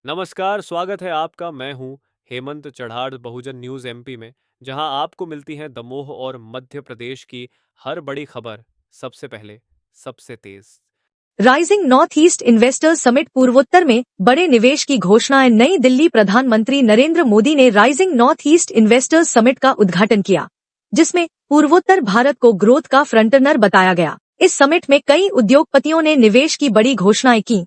नमस्कार, स्वागत है आपका। मैं हूँ हेमंत चढ़ाड़ बहुजन न्यूज़ एमपी में, जहाँ आपको मिलती हैं दमोह और मध्य प्रदेश की हर बड़ी खबर सबसे पहले, सबसे तेज। Rising north east investors summit पूर्वोत्तर में बड़े निवेश की घोषणाएं। नई दिल्ली। प्रधानमंत्री नरेंद्र मोदी ने rising north east investors summit का उद्घाटन किया, जिसमें पूर्वोत्तर भारत को ग्रोथ का फ्रंटरनर बताया गया। इस समिट में कई उद्योगपतियों ने निवेश की बड़ी घोषणाएं की,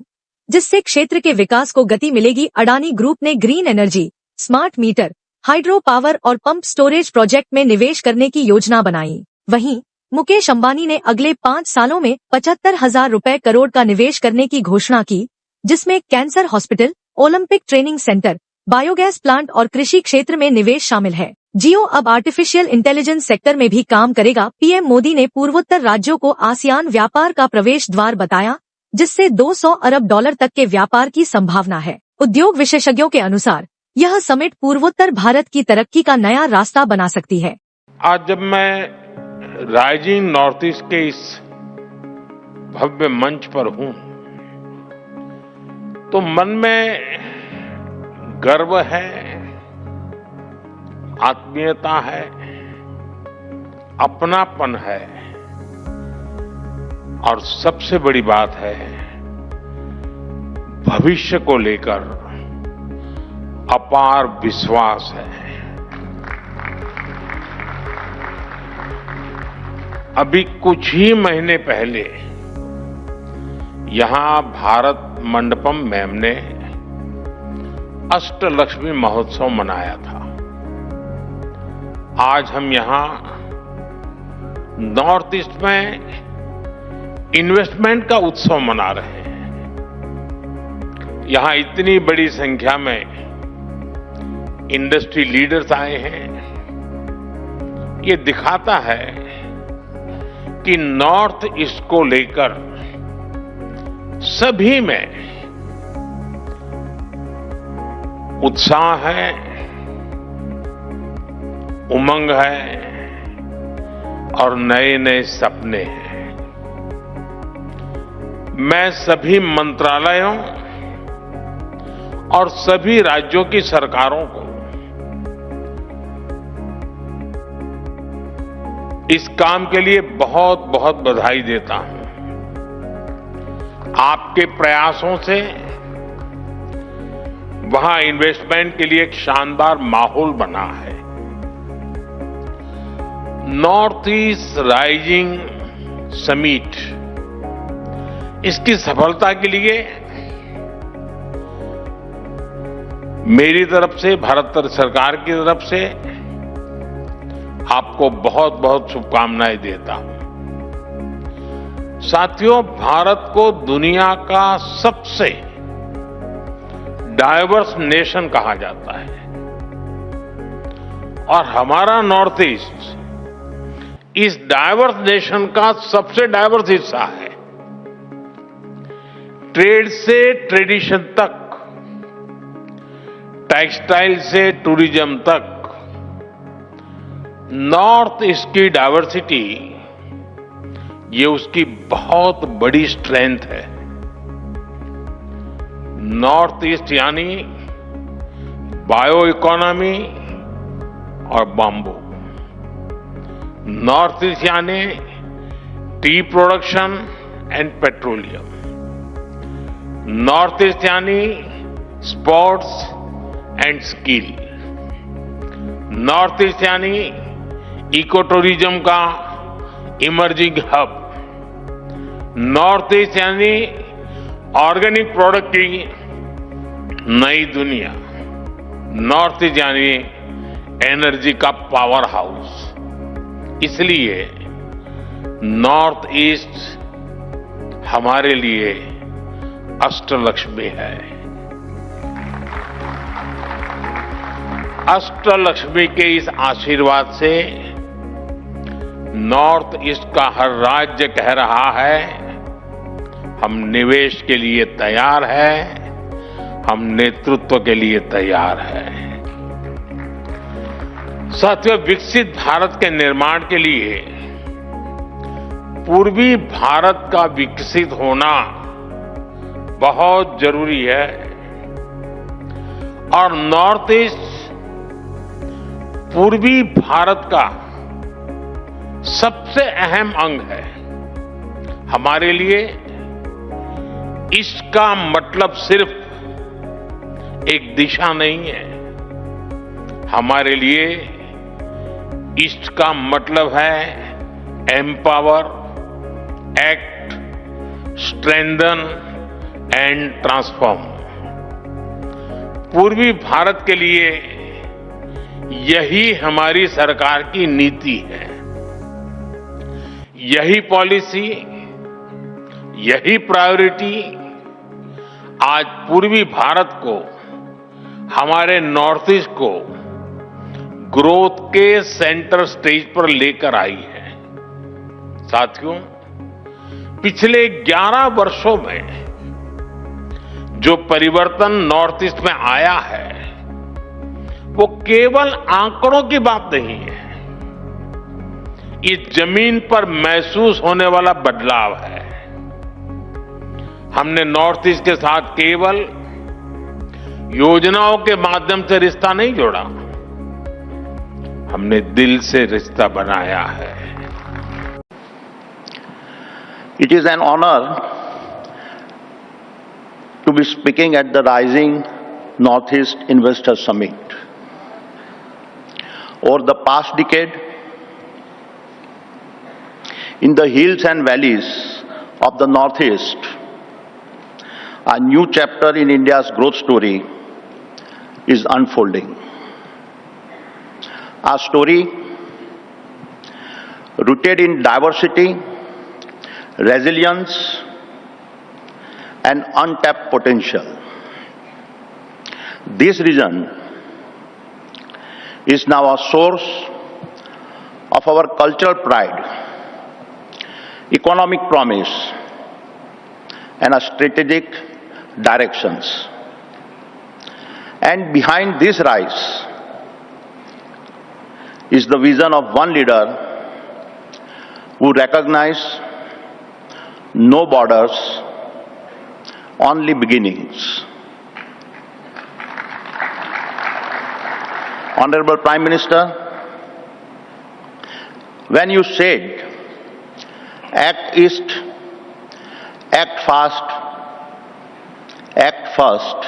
जिससे क्षेत्र के विकास को गति मिलेगी। अडानी ग्रुप ने green energy, smart meter, hydro power और पंप स्टोरेज प्रोजेक्ट में निवेश करने की योजना बनाई। वहीं मुकेश अंबानी ने अगले 5 सालों में 75,000 रुपए करोड़ का निवेश करने की घोषणा की, जिसमें cancer hospital, Olympic training centre, biogas plant और कृषि क्षेत्र में निवेश शामिल है। जियो अब आर्टिफिशियल इंटेलिजेंस सेक्टर में भी काम करेगा। पीएम मोदी ने पूर्वोत्तर राज्यों को आसियान व्यापार का प्रवेश द्वार बताया, जिससे $200 अरब तक के व्यापार की संभावना है। उद्योग विशेषज्ञों के अनुसार यह समिट पूर्वोत्तर भारत की तरक्की का नया रास्ता बना सकती है। आज जब मैं राइजिंग नॉर्थ ईस्ट के इस भव्य मंच पर हूं, तो मन में गर्व है, आत्मीयता है, अपनापन है और सबसे बड़ी बात है, भविष्य को लेकर अपार विश्वास है। अभी कुछ ही महीने पहले यहां भारत मंडपम मैम ने अष्टलक्ष्मी महोत्सव मनाया था। आज हम यहां नॉर्थ ईस्ट में इन्वेस्टमेंट का उत्सव मना रहे हैं। यहां इतनी बड़ी संख्या में इंडस्ट्री लीडर्स आए हैं। ये दिखाता है कि नॉर्थ ईस्ट को लेकर सभी में उत्साह है, उमंग है और नए नए सपने हैं। मैं सभी मंत्रालयों और सभी राज्यों की सरकारों को इस काम के लिए बहुत बहुत बधाई देता हूं। आपके प्रयासों से वहां इन्वेस्टमेंट के लिए एक शानदार माहौल बना है। नॉर्थ ईस्ट राइजिंग समिट, इसकी सफलता के लिए मेरी तरफ से, भारत सरकार की तरफ से आपको बहुत बहुत शुभकामनाएं देता हूं। साथियों, भारत को दुनिया का सबसे डाइवर्स नेशन कहा जाता है और हमारा नॉर्थ ईस्ट इस डाइवर्स नेशन का सबसे डाइवर्स हिस्सा है। ट्रेड से ट्रेडिशन तक, टेक्सटाइल से टूरिज्म तक, नॉर्थ ईस्ट की डाइवर्सिटी ये उसकी बहुत बड़ी स्ट्रेंथ है। नॉर्थ ईस्ट यानी बायो इकोनॉमी और बाम्बू, नॉर्थ ईस्ट यानी tea production and petroleum, north east यानी sports and skill, north east यानी इको टूरिज्म का इमर्जिंग हब, नॉर्थ ईस्ट यानी ऑर्गेनिक प्रोडक्ट की नई दुनिया, नॉर्थ ईस्ट यानी एनर्जी का पावर हाउस। इसलिए नॉर्थ ईस्ट हमारे लिए अष्टलक्ष्मी है। अष्टलक्ष्मी के इस आशीर्वाद से नॉर्थ ईस्ट का हर राज्य कह रहा है, हम निवेश के लिए तैयार हैं, हम नेतृत्व के लिए तैयार हैं। साथियों, विकसित भारत के निर्माण के लिए पूर्वी भारत का विकसित होना बहुत जरूरी है। और नॉर्थ ईस्ट पूर्वी भारत का सबसे अहम अंग है। हमारे लिए ईस्ट का मतलब सिर्फ एक दिशा नहीं है, हमारे लिए ईस्ट का मतलब है empower, act, strengthen and transform. पूर्वी भारत के लिए यही हमारी सरकार की नीति है। यही पॉलिसी, यही प्रायोरिटी आज पूर्वी भारत को, हमारे नॉर्थ ईस्ट को ग्रोथ के सेंटर स्टेज पर लेकर आई है। साथियों, पिछले 11 वर्षों में जो परिवर्तन नॉर्थ ईस्ट में आया है वो केवल आंकड़ों की बात नहीं है, ये जमीन पर महसूस होने वाला बदलाव है। हमने नॉर्थ ईस्ट के साथ केवल योजनाओं के माध्यम से रिश्ता नहीं जोड़ा, हमने दिल से रिश्ता बनाया है। It is an honor to be speaking at the Rising Northeast Investor Summit. Over the past decade, in the hills and valleys of the Northeast, a new chapter in India's growth story is unfolding. A story rooted in diversity, resilience, and untapped potential. This region is now a source of our cultural pride, economic promise, and a strategic directions. And behind this rise is the vision of one leader who recognizes no borders, only beginnings. Honorable Prime Minister, when you said, act east, act fast, act first,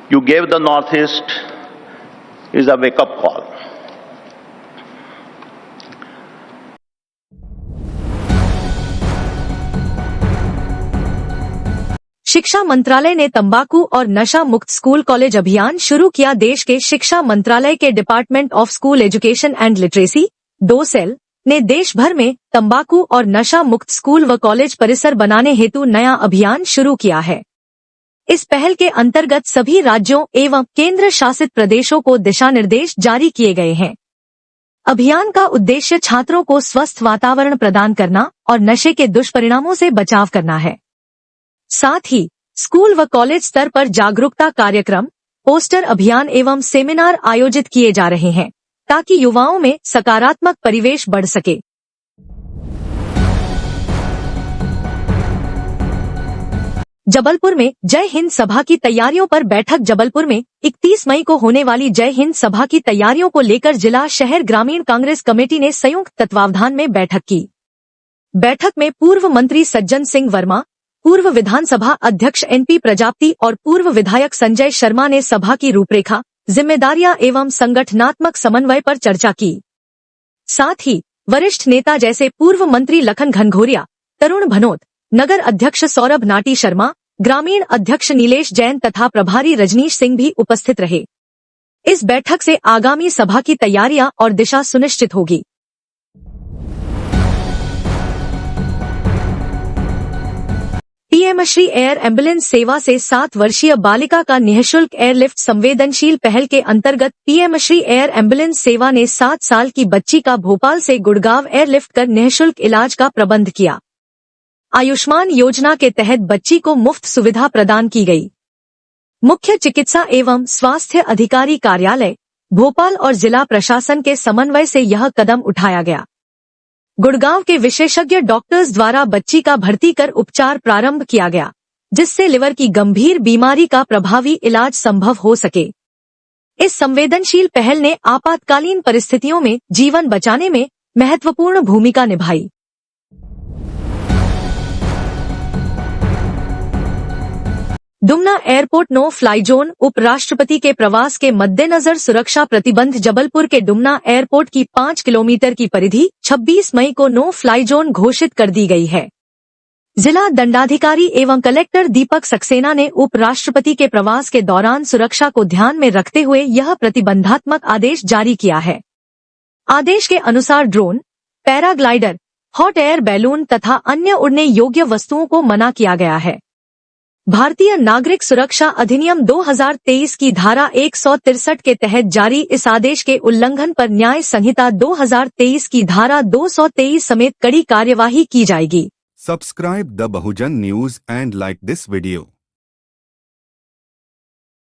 you gave the Northeast is a wake-up call. शिक्षा मंत्रालय ने तंबाकू और नशा मुक्त school college अभियान शुरू किया। देश के शिक्षा मंत्रालय के department of school education and literacy DoSEL ने देश भर में तंबाकू और नशा मुक्त स्कूल व कॉलेज परिसर बनाने हेतु नया अभियान शुरू किया है। इस पहल के अंतर्गत सभी राज्यों एवं केंद्र शासित प्रदेशों को दिशा निर्देश जारी किए गए हैं। अभियान का उद्देश्य छात्रों को स्वस्थ वातावरण प्रदान करना और नशे के दुष्परिणामों से बचाव करना है। साथ ही स्कूल व कॉलेज स्तर पर जागरूकता कार्यक्रम, पोस्टर अभियान एवं सेमिनार आयोजित किए जा रहे हैं ताकि युवाओं में सकारात्मक परिवेश बढ़ सके। जबलपुर में जय हिंद सभा की तैयारियों पर बैठक। जबलपुर में 31 मई को होने वाली जय हिंद सभा की तैयारियों को लेकर जिला शहर ग्रामीण कांग्रेस कमेटी ने संयुक्त तत्वावधान में बैठक की। बैठक में पूर्व मंत्री सज्जन सिंह वर्मा, पूर्व विधानसभा अध्यक्ष एनपी प्रजापति और पूर्व विधायक संजय शर्मा ने सभा की रूपरेखा, जिम्मेदारियां एवं संगठनात्मक समन्वय पर चर्चा की। साथ ही वरिष्ठ नेता जैसे पूर्व मंत्री लखन घनघोरिया, तरुण भनोत, नगर अध्यक्ष सौरभ नाटी शर्मा, ग्रामीण अध्यक्ष नीलेश जैन तथा प्रभारी रजनीश सिंह भी उपस्थित रहे। इस बैठक से आगामी सभा की तैयारियां और दिशा सुनिश्चित होगी। पीएमश्री एयर एम्बुलेंस सेवा से 7 वर्षीय बालिका का निःशुल्क एयरलिफ्ट। संवेदनशील पहल के अंतर्गत पीएमश्री एयर एम्बुलेंस सेवा ने 7 साल की बच्ची का भोपाल से गुड़गांव एयरलिफ्ट कर निःशुल्क इलाज का प्रबंध किया। आयुष्मान योजना के तहत बच्ची को मुफ्त सुविधा प्रदान की गई। मुख्य चिकित्सा एवं स्वास्थ्य अधिकारी कार्यालय भोपाल और जिला प्रशासन के समन्वय से यह कदम उठाया गया। गुड़गांव के विशेषज्ञ डॉक्टर्स द्वारा बच्ची का भर्ती कर उपचार प्रारंभ किया गया। जिससे लिवर की गंभीर बीमारी का प्रभावी इलाज संभव हो सके। इस संवेदनशील पहल ने आपातकालीन परिस्थितियों में जीवन बचाने में महत्वपूर्ण भूमिका निभाई। Dumna airport no fly zone. उपराष्ट्रपति के प्रवास के मद्देनजर सुरक्षा प्रतिबंध। जबलपुर के डुमना एयरपोर्ट की 5 किलोमीटर की परिधि 26 मई को नो फ्लाई जोन घोषित कर दी गई है। जिला दंडाधिकारी एवं कलेक्टर दीपक सक्सेना ने उपराष्ट्रपति के प्रवास के दौरान सुरक्षा को ध्यान में रखते हुए यह प्रतिबंधात्मक आदेश जारी किया है। आदेश के अनुसार drone, paraglider, hot air balloon तथा अन्य उड़ने योग्य वस्तुओं को मना किया गया है। भारतीय नागरिक सुरक्षा अधिनियम 2023 की धारा 163 के तहत जारी इस आदेश के उल्लंघन पर न्याय संहिता 2023 की धारा 223 समेत कड़ी कार्यवाही की जाएगी। Subscribe the Bahujan News and like this video.